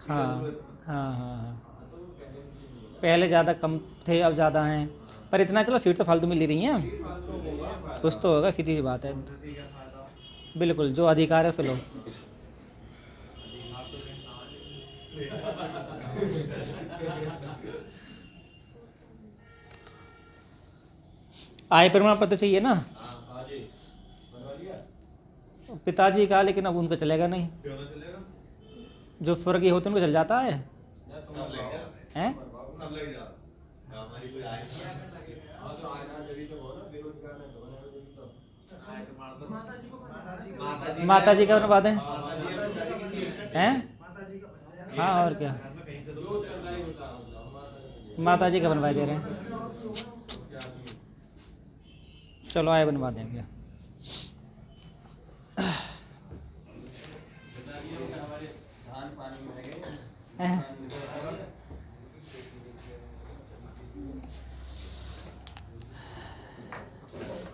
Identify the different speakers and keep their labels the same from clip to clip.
Speaker 1: हाँ हाँ हाँ हाँ, पहले ज़्यादा कम थे अब ज़्यादा हैं, पर इतना चलो सीट तो फालतू मिल ही रही हैं, कुछ तो होगा, सीधी सी बात है। बिल्कुल, जो अधिकार है उसे लो। आय प्रमाण पत्र चाहिए ना, पिताजी का, लेकिन अब उनका चलेगा नहीं, जो स्वर्गीय होते हैं उनको चल जाता है हैं? माता जी का बनवा दें हैं? हाँ और क्या, माता जी का बनवा दे रहे हैं, चलो आए बनवा देंगे।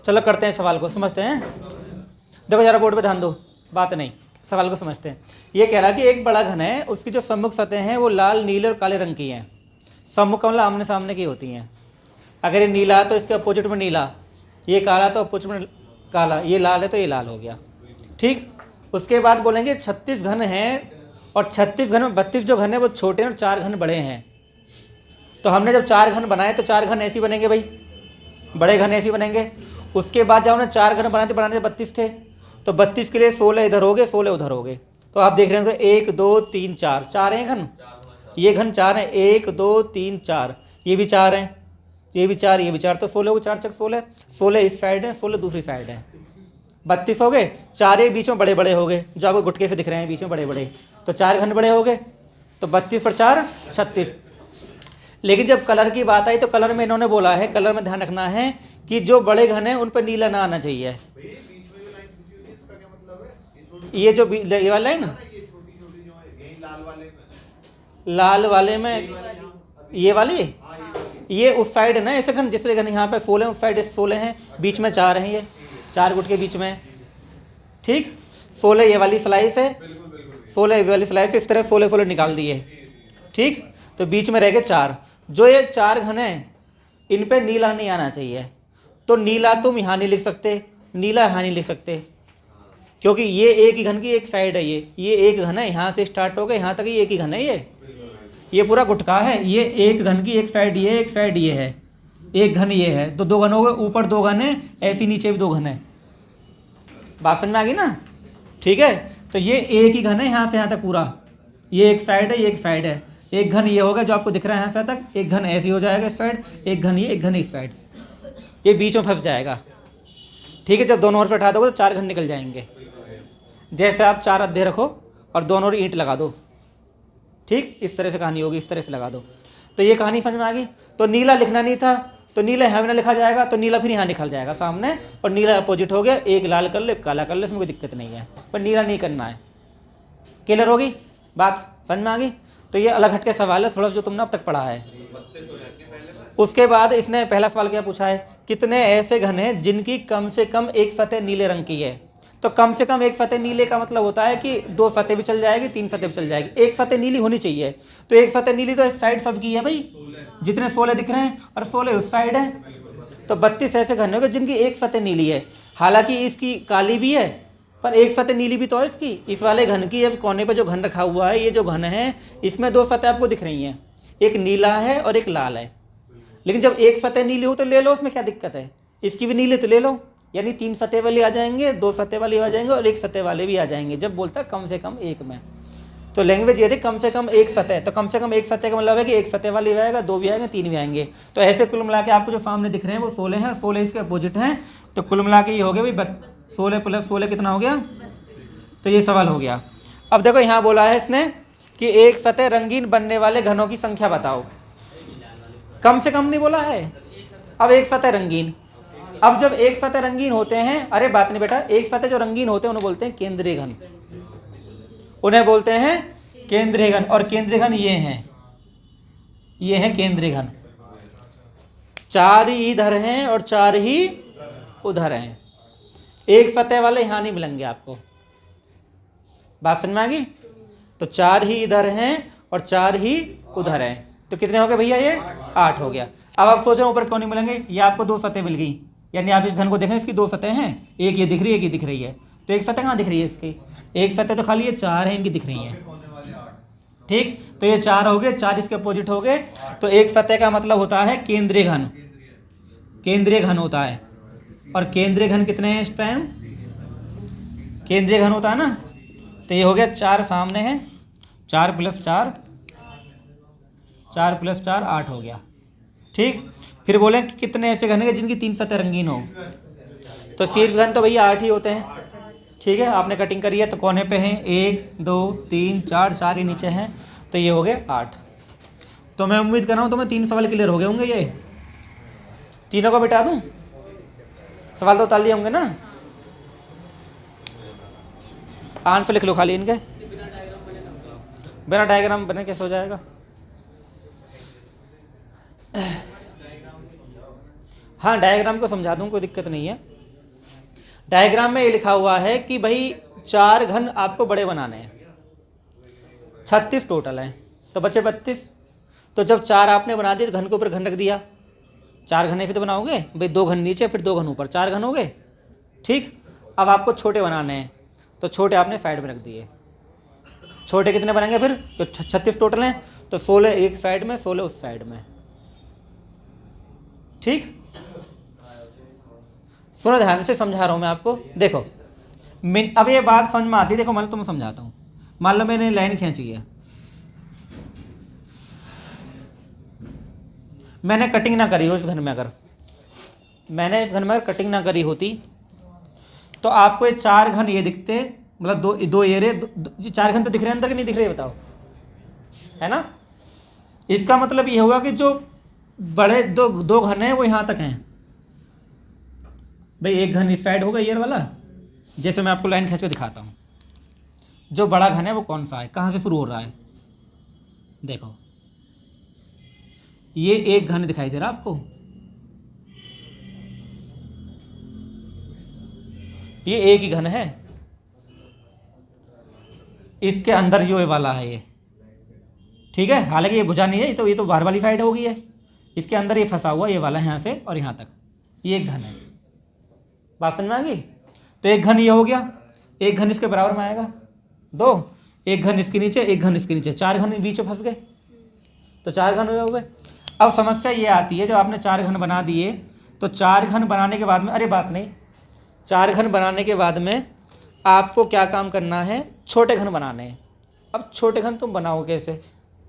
Speaker 1: चलो करते हैं सवाल को, समझते हैं। देखो जरा बोर्ड पे ध्यान दो, बात नहीं, सवाल को समझते हैं। ये कह रहा कि एक बड़ा घन है, उसकी जो सम्मुख सतह हैं वो लाल, नीले और काले रंग की हैं। सम्मुख मतलब आमने सामने की होती हैं। अगर ये नीला है तो इसके अपोजिट में नीला, ये काला तो अपोजिट में काला, ये लाल है तो ये लाल हो गया, ठीक। उसके बाद बोलेंगे 36 घन हैं, और 36 घन में 32 जो घन है वो छोटे हैं और 4 घन बड़े हैं। तो हमने जब 4 घन बनाए तो 4 घन ऐसे बनेंगे भाई, बड़े घन ऐसे बनेंगे। उसके बाद जब हमने 4 घन बनाने 32 थे, तो 32 के लिए 16 इधर हो गए, 16 उधर हो गए। तो आप देख रहे हैं तो 1 2 3 4, 4 हैं घन, ये घन 4 हैं, 1 2 3 4, ये भी 4 हैं, ये भी 4, ये भी 4, तो 16 हो, 4 चक 16, 16 इस साइड है, 16 दूसरी साइड है, 32 हो गए। 4 एक बीच में बड़े बड़े हो गए, जो आपको गुटके से दिख रहे हैं बीच में बड़े बड़े, तो 4 घन बड़े हो गए, तो 32 और 4 36। लेकिन जब कलर की बात आई तो कलर में इन्होंने बोला है, कलर में ध्यान रखना है कि जो बड़े घन है उन पर नीला ना आना चाहिए। ये जो ये वाला लाइन, लाल वाले में ये वाली, ये उस साइड है ना ऐसे घन, जिससे घन यहाँ पे 16 उस साइड 16 हैं, बीच में 4 हैं, ये 4 गुट के बीच में, ठीक। 16 ये वाली स्लाइस है, 16 ये वाली स्लाइस, इस तरह 16 16 निकाल दिए, ठीक। तो बीच में रह गए 4। जो ये 4 घन है इन पे नीला नहीं आना चाहिए, तो नीला तुम यहाँ नहीं लिख सकते, नीला यहाँ नहीं लिख सकते, क्योंकि ये एक ही घन की एक साइड है, ये एक घन है, यहाँ से स्टार्ट हो गए यहाँ तक, ये एक ही घन है, ये पूरा गुटका है, ये एक घन की एक साइड ये, एक साइड ये है, एक घन ये है, तो 2 घन हो गए, ऊपर 2 घन है, ऐसी नीचे भी 2 घन है। बात समझ में आ गई ना, ठीक है। तो ये एक ही घन है यहाँ से यहाँ तक पूरा, ये एक साइड है, ये एक साइड है, एक घन ये होगा जो आपको दिख रहा है यहाँ से तक, एक घन ऐसे हो जाएगा इस साइड, एक घन ये, एक घन इस साइड, ये बीच में फंस जाएगा, ठीक है। जब दोनों ओर से उठा दोगे तो 4 घन निकल जाएंगे। जैसे आप 4 अद्धे रखो और दोनों ओर ईंट लगा दो, ठीक, इस तरह से कहानी होगी, इस तरह से लगा दो। तो ये कहानी समझ में आ गई। तो नीला लिखना नहीं था, तो नीला यहाँ में लिखा जाएगा, तो नीला फिर यहाँ निकल जाएगा सामने, और नीला अपोजिट हो गया, एक लाल कर ले, काला कर ले, इसमें कोई दिक्कत नहीं है, पर नीला नहीं करना है। क्लियर होगी बात, समझ में आ गई। तो ये अलग हटके सवाल है थोड़ा, जो तुमने अब तक पढ़ा है। उसके बाद इसने पहला सवाल क्या पूछा है, कितने ऐसे घन हैं जिनकी कम से कम एक सतह नीले रंग की है। तो कम से कम एक सतह नीले का मतलब होता है कि 2 सतह भी चल जाएगी, 3 सतह भी चल जाएगी, एक सतह नीली होनी चाहिए। तो एक सतह नीली तो इस साइड सबकी है भाई, जितने 16 दिख रहे हैं, और 16 उस साइड है, तो 32 ऐसे घन होंगे जिनकी एक सतह नीली है। हालांकि इसकी काली भी है, पर एक सतह नीली भी तो है इसकी, इस वाले घन की। अब कोने पे जो घन रखा हुआ है, ये जो घन है इसमें 2 सतह आपको दिख रही हैं, एक नीला है और एक लाल है। लेकिन जब एक सतह नीली हो तो ले लो, उसमें क्या दिक्कत है, इसकी भी नीली तो ले लो, यानी 3 सतह वाले आ जाएंगे, 2 सतह वाले आ जाएंगे और 1 सतह वाले भी आ जाएंगे। जब बोलता है कम से कम एक में, तो लैंग्वेज ये थी कम से कम एक सतह, तो कम से कम एक सतह का मतलब है कि एक सतह वाली भी आएगा, 2 भी आएंगे, 3 भी आएंगे। तो ऐसे कुल मिला के आपको जो सामने दिख रहे हैं वो 16 हैं, और 16 इसके अपोजिट हैं, तो कुल मिला के ये हो गया भाई 16 + 16 कितना हो गया। तो ये सवाल हो गया। अब देखो यहाँ बोला है इसने कि एक सतह रंगीन बनने वाले घनों की संख्या बताओ, कम से कम नहीं बोला है। अब एक सतह रंगीन, अब जब एक सतह रंगीन होते हैं, अरे बात नहीं बेटा, एक सतह जो रंगीन होते हैं उन्हें बोलते हैं केंद्रीय घन, उन्हें बोलते हैं केंद्रीय घन। और केंद्रीय घन ये हैं, ये हैं केंद्रीय घन, 4 ही इधर हैं और 4 ही उधर हैं। एक सतह वाले यहाँ नहीं मिलेंगे आपको, बात समझ में आ गई। तो 4 ही इधर हैं और 4 ही उधर है, तो कितने हो गए भैया ये 8 हो गया। अब आप सोच रहे हो ऊपर क्यों नहीं मिलेंगे, ये आपको 2 सतह मिल गई, यानी आप इस घन को देखें इसकी 2 सतह हैं, एक ये दिख रही है एक ये दिख रही है, तो एक सतह कहाँ दिख रही है इसकी, एक सतह तो खाली ये 4 है इनकी दिख रही है, ठीक। तो ये 4 हो गए, 4 इसके अपोजिट हो गए, तो एक सतह का मतलब होता है केंद्रीय घन, केंद्रीय घन होता है। और केंद्रीय घन कितने हैं इस टाइम, केंद्रीय घन होता है ना, तो ये हो गया 4 सामने है, 4 + 4 4 + 4 8 हो गया, ठीक। फिर बोले कि कितने ऐसे घन हैं जिनकी 3 सतह रंगीन हो, तो शीर्ष घन तो भैया 8 ही होते हैं, ठीक है। आपने कटिंग करी है तो कोने पे हैं 1 2 3 4, 4 ही नीचे हैं, तो ये हो गए 8। तो मैं उम्मीद कर रहा हूँ तुम्हें 3 सवाल क्लियर हो गए होंगे, ये तीनों को बिठा दूँ, सवाल तो उतार लिए होंगे ना, आंसर लिख लो खाली इनके, बिना डायग्राम बने कैसे हो जाएगा। हाँ डायग्राम को समझा दूँ, कोई दिक्कत नहीं है। डायग्राम में ये लिखा हुआ है कि भाई 4 घन आपको बड़े बनाने हैं, 36 टोटल हैं, तो बचे 32। तो जब 4 आपने बना दिए तो घन के ऊपर घन रख दिया, 4 घन ऐसे तो बनाओगे भाई, 2 घन नीचे फिर 2 घन ऊपर, 4 घन हो गए, ठीक। अब आपको छोटे बनाने हैं, तो छोटे आपने साइड में रख दिए। छोटे कितने बनेंगे फिर, तो 36 टोटल हैं, तो 16 एक साइड में 16 उस साइड में, ठीक। सुनो ध्यान से समझा रहा हूं मैं आपको, देखो अब ये बात समझ में आती है, देखो मान लो तुम्हें समझाता हूँ। मान लो मैंने लाइन खींची है, मैंने कटिंग ना करी हो इस घन में, अगर मैंने इस घन में कटिंग ना करी होती तो आपको ये 4 घन ये दिखते, मतलब दो ये रे 4 घन तो दिख रहे हैं, अंदर के नहीं दिख रहे, बताओ, है ना। इसका मतलब ये हुआ कि जो बड़े दो घन हैं वो यहाँ तक हैं भाई, एक घन इस साइड होगा ये वाला, जैसे मैं आपको लाइन खींच के दिखाता हूँ। जो बड़ा घन है वो कौन सा है, कहाँ से शुरू हो रहा है, देखो ये एक घन दिखाई दे रहा आपको, ये एक ही घन है, इसके अंदर जो ये वाला है ये, ठीक है। हालांकि ये भुजा नहीं है, ये तो बाहर वाली साइड होगी है, इसके अंदर ये फंसा हुआ ये वाला है, यहाँ से और यहाँ तक ये एक घन है, बात समझ में आ गई। तो एक घन ये हो गया, एक घन इसके बराबर में आएगा 2, एक घन इसके नीचे, एक घन इसके नीचे, 4 घन बीच में फंस गए, तो 4 घन हो गए। अब समस्या ये आती है, जब आपने 4 घन बना दिए तो 4 घन बनाने के बाद में, अरे बात नहीं, 4 घन बनाने के बाद में आपको क्या काम करना है, छोटे घन बनाने हैं। अब छोटे घन तुम बनाओ कैसे,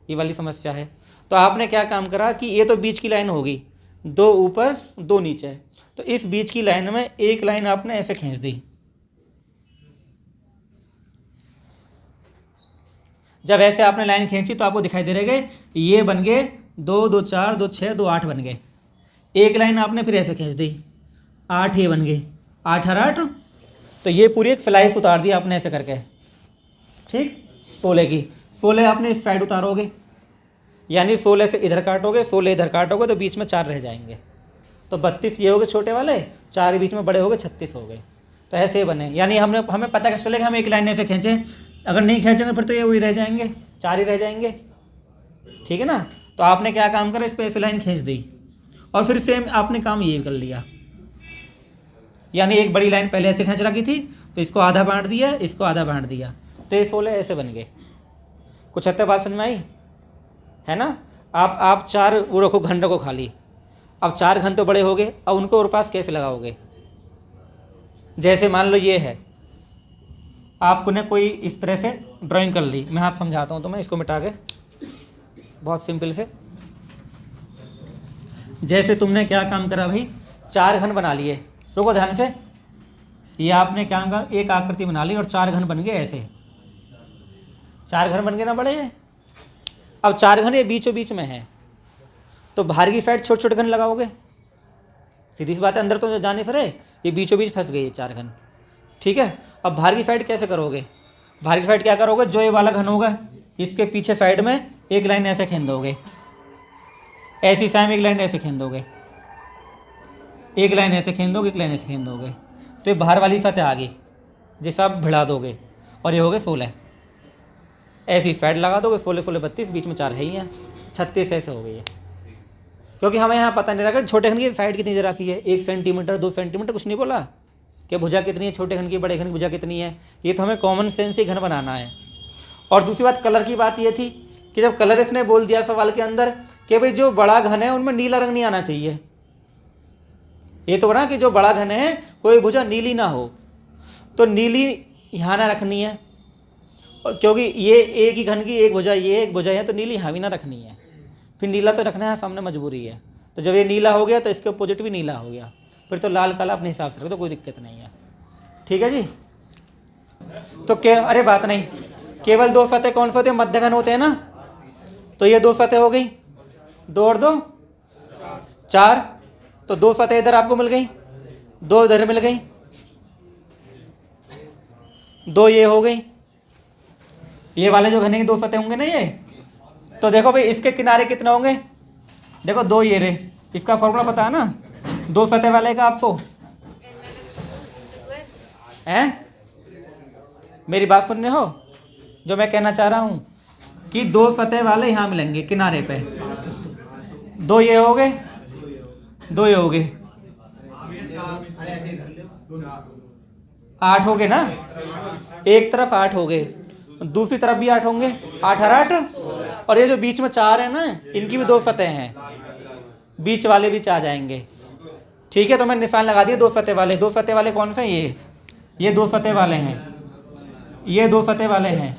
Speaker 1: ये वाली समस्या है। तो आपने क्या काम करा कि ये तो बीच की लाइन होगी, 2 ऊपर 2 नीचे, तो इस बीच की लाइन में एक लाइन आपने ऐसे खींच दी। जब ऐसे आपने लाइन खींची तो आपको दिखाई दे रहे ये बन गए 2 2 4 2 6 2 8 बन गए। एक लाइन आपने फिर ऐसे खींच दी, 8 ये बन गए, 8 और 8, तो ये पूरी एक स्लाइस उतार दी आपने ऐसे करके, ठीक। 16 की 16 आपने इस साइड उतारोगे, यानी 16 से इधर काटोगे, 16 इधर काटोगे, तो बीच में 4 रह जाएंगे, तो 32 ये हो गए छोटे वाले, 4 बीच में बड़े हो गए, 36 हो गए। तो ऐसे बने, यानी हमें पता कैसे चलेगा, हम एक लाइन ऐसे खींचें, अगर नहीं खींचेंगे फिर तो ये वही रह जाएंगे, 4 ही रह जाएंगे, ठीक है ना। तो आपने क्या काम करा, इस पर ऐसे लाइन खींच दी और फिर सेम आपने काम ये कर लिया, यानी एक बड़ी लाइन पहले ऐसे खींच रखी थी, तो इसको आधा बांट दिया, इसको आधा बांट दिया, तो ये 16 ऐसे बन गए। कुछ हद तक बात समझ में आई है ना। आप 4 वो रखो, घन रखो खाली। अब 4 घन तो बड़े हो गए, अब उनको और पास कैसे लगाओगे, जैसे मान लो ये है, आपने कोई इस तरह से ड्राइंग कर ली, मैं आप समझाता हूँ, तो मैं इसको मिटा के बहुत सिंपल से, जैसे तुमने क्या काम करा भाई, 4 घन बना लिए, रुको ध्यान से, ये आपने क्या करा, एक आकृति बना ली और 4 घन बन गए, ऐसे 4 घन बन गए ना बड़े। अब 4 घन ये बीचों बीच में है, तो बाहर की साइड छोटे छोटे घन लगाओगे, सीधी सी बात है, अंदर तो जाने से रहे, ये बीचों बीच फंस गई ये 4 घन, ठीक है। अब बाहर की साइड कैसे करोगे, बाहर की साइड क्या करोगे, जो ये वाला घन होगा इसके पीछे साइड में एक लाइन ऐसे खींच दोगे, ऐसी साइड में एक लाइन ऐसे खींच दोगे, एक लाइन ऐसे खींच दोगे, एक लाइन ऐसे खींच दोगे, तो ये बाहर वाली सतह आ गई जिसे आप भिड़ा दोगे, और ये हो गए 16। ऐसी साइड लगा दोगे, 16 32, बीच में 4 है ही हैं, 36 ऐसे हो गई है। क्योंकि हमें यहाँ पता नहीं रखा छोटे घन की साइड कितनी दे रखी है, 1 सेंटीमीटर 2 सेंटीमीटर, कुछ नहीं बोला कि भुजा कितनी है छोटे घन की, बड़े घन की भुजा कितनी है। ये तो हमें कॉमन सेंस ही घन बनाना है। और दूसरी बात कलर की बात ये थी कि जब कलर इसने बोल दिया सवाल के अंदर कि भाई जो बड़ा घन है उनमें नीला रंग नहीं आना चाहिए। ये तो बना कि जो बड़ा घन है कोई भुजा नीली ना हो, तो नीली यहाँ ना रखनी है, और क्योंकि ये एक ही घन की एक भुजा ये एक भुजा है, तो नीली यहाँ भी ना रखनी है, फिर नीला तो रखना है सामने, मजबूरी है। तो जब ये नीला हो गया तो इसके अपोजिट भी नीला हो गया, फिर तो लाल काला अपने हिसाब से रखो, तो कोई दिक्कत नहीं है। ठीक है जी। तो अरे बात नहीं, केवल 2 सतह कौन से होते हैं, मध्य घन होते हैं ना। तो ये 2 सतह हो गई, 2 और 2 4, तो 2 सतह इधर आपको मिल गई, 2 इधर मिल गई, 2 ये हो गई। ये वाले जो घने की 2 सतह होंगे ना ये, तो देखो भाई इसके किनारे कितने होंगे, देखो 2 ये रहे, इसका फॉर्मूला पता है ना 2 सतह वाले का आपको, हैं? मेरी बात सुन रहे हो जो मैं कहना चाह रहा हूं कि 2 सतह वाले यहाँ मिलेंगे किनारे पे, 2 ये हो गए, 2 ये हो गए, 8 हो गए ना, एक तरफ 8 हो गए, दूसरी तरफ भी 8 होंगे, 8 और 8, और ये जो बीच में 4 है ना इनकी भी 2 सतह हैं, बीच वाले भी 4 जाएंगे। ठीक है, तो मैं निशान लगा दिया 2 सतह वाले। 2 सतह वाले कौन से हैं, ये 2 सतह वाले हैं, ये 2 सतह वाले हैं,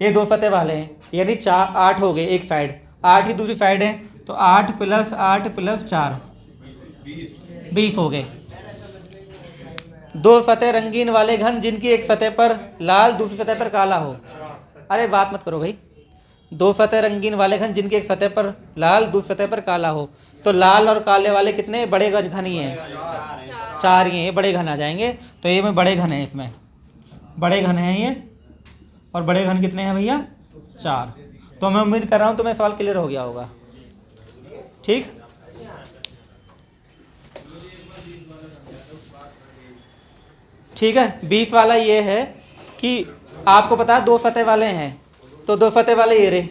Speaker 1: ये 2 सतह वाले हैं, यानी 8 हो गए एक साइड, 8 ही दूसरी साइड है, तो 8 + 8 + 4 20 हो गए। 2 सतह रंगीन वाले घन जिनकी एक सतह पर लाल दूसरी सतह पर काला हो। अरे बात मत करो भाई, 2 सतह रंगीन वाले घन जिनकी एक सतह पर लाल दूसरी सतह पर काला हो, तो लाल और काले वाले कितने बड़े घन ही हैं, 4 ही हैं, ये बड़े घन आ जाएंगे। तो ये में बड़े घन है, इसमें बड़े घन हैं ये, और बड़े घन कितने हैं भैया, 4। तो मैं उम्मीद कर रहा हूँ तुम्हें सवाल क्लियर हो गया होगा। ठीक, ठीक है। 20 वाला ये है कि आपको पता है 2 सतह वाले हैं, तो 2 सतह वाले ये रहे,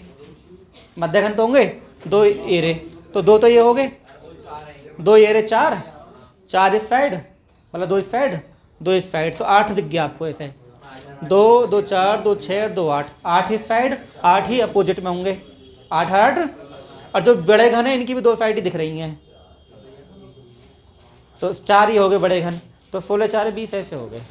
Speaker 1: मध्य घन तो होंगे, 2 ये रहे, तो 2 तो ये हो गए, 2 ये रहे, 4 इस साइड, मतलब 2 इस साइड 2 इस साइड, तो 8 दिख गया आपको ऐसे, 2 2 4 2 6 2 8, 8 इस साइड 8 ही अपोजिट में होंगे, 8 8, और जो बड़े घन है इनकी भी 2 साइड ही दिख रही हैं, तो 4 ही हो गए बड़े घन, तो 16 4 20 ऐसे हो गए।